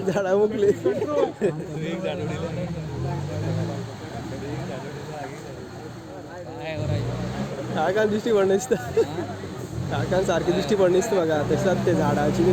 झाडा मुकले काका दृष्टी पडणीस काकां सारखी दृष्टी पडणीस बघा तशात ते झाडाची बी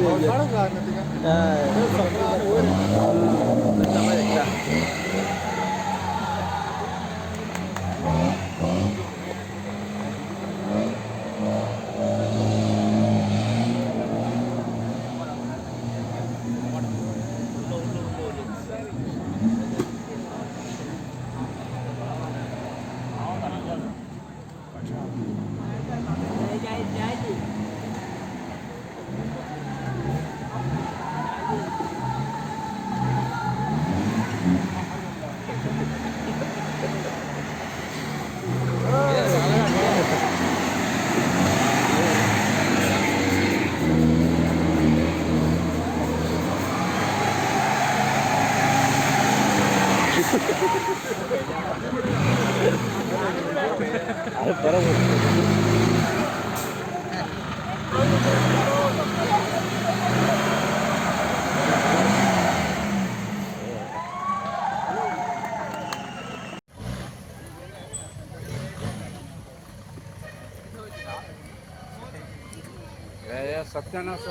सत्यानाश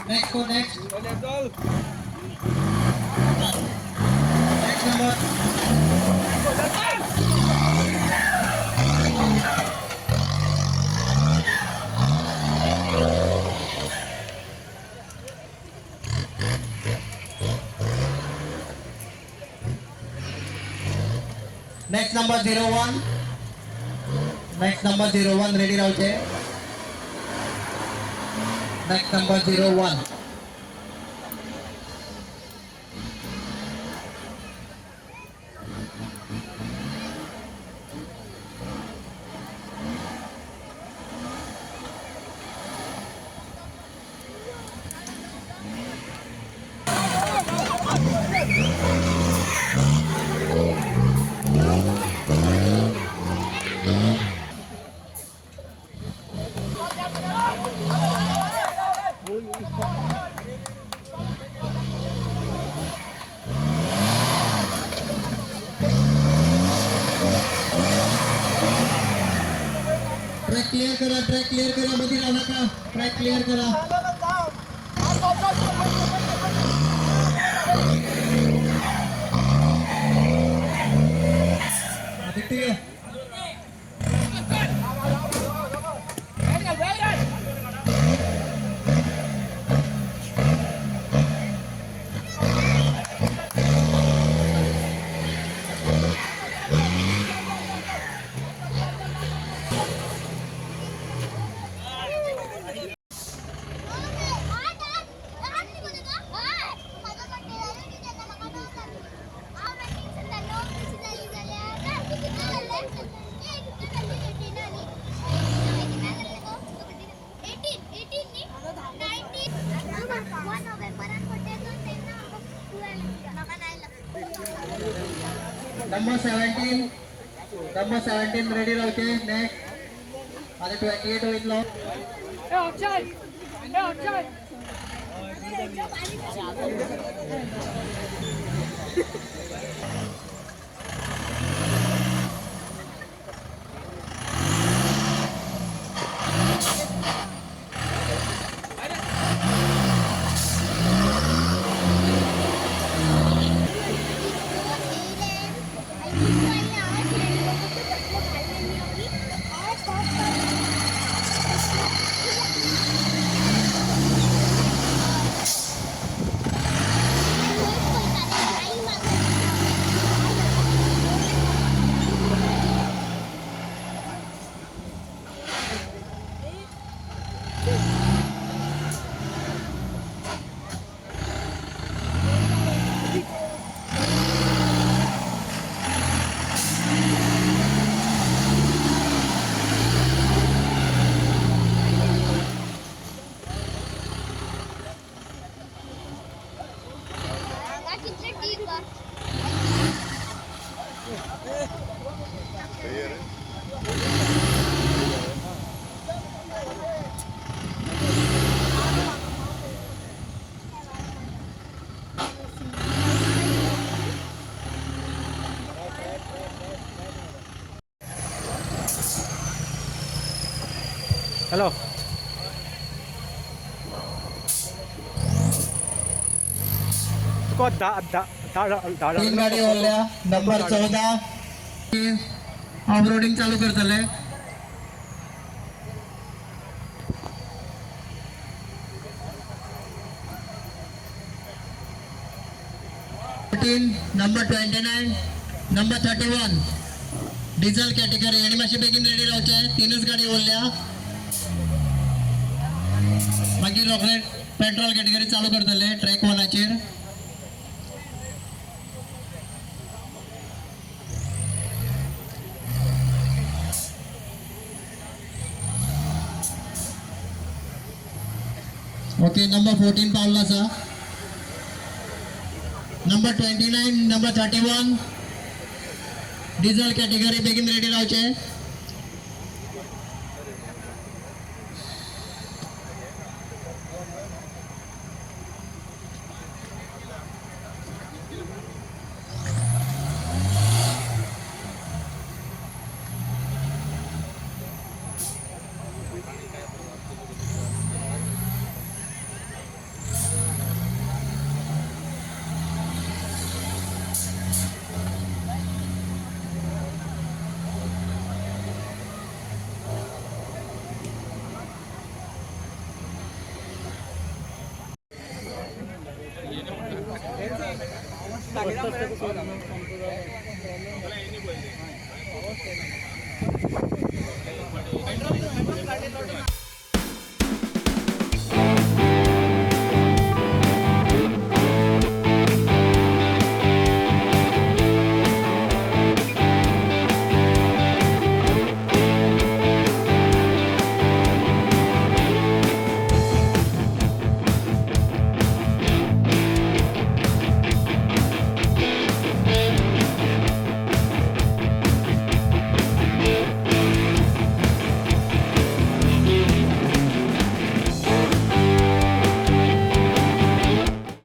Next, go next. Next number. Next number 01. Next number 01 ready raute. Next number 01. Track clear करा मध्ये राहू नका ट्रैक क्लियर करा Aditya Number 17 ready okay next ada 28 win low outside hello तीन गाडी ओढल्या नंबर 14 ऑफ रोडिंग चालू करतले नंबर 29 नंबर 31 डिझेल कॅटेगरी आणि मातशे बेगीन रेडी रावचे तीनच गाडी ओढल्या मागीर रोखडे पेट्रोल कॅटेगरी चालू करतले ट्रॅक 1चेर ओके नंबर 14 पावला आसा नंबर 29 नंबर 31 डिझेल कॅटेगरी बेगीन रेडी रावचे